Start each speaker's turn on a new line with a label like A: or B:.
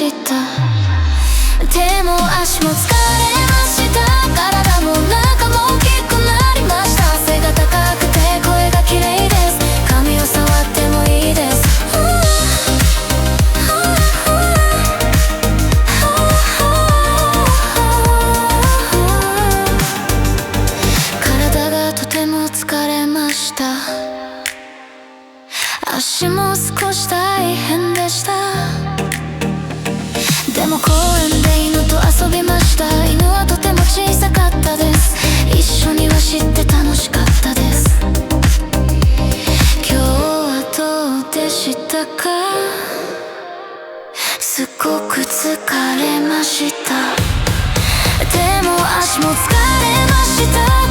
A: した。手も足も疲れました。体も中も大きくなりました。背が高くて声が綺麗です。髪を触ってもいいです。体がとても疲れました。足も少し大変でした。でも公園で犬と遊びました。犬はとても小さかったです。一緒に走って楽しかったです。今日はどうでしたか？すごく疲れました。手も足も疲れました。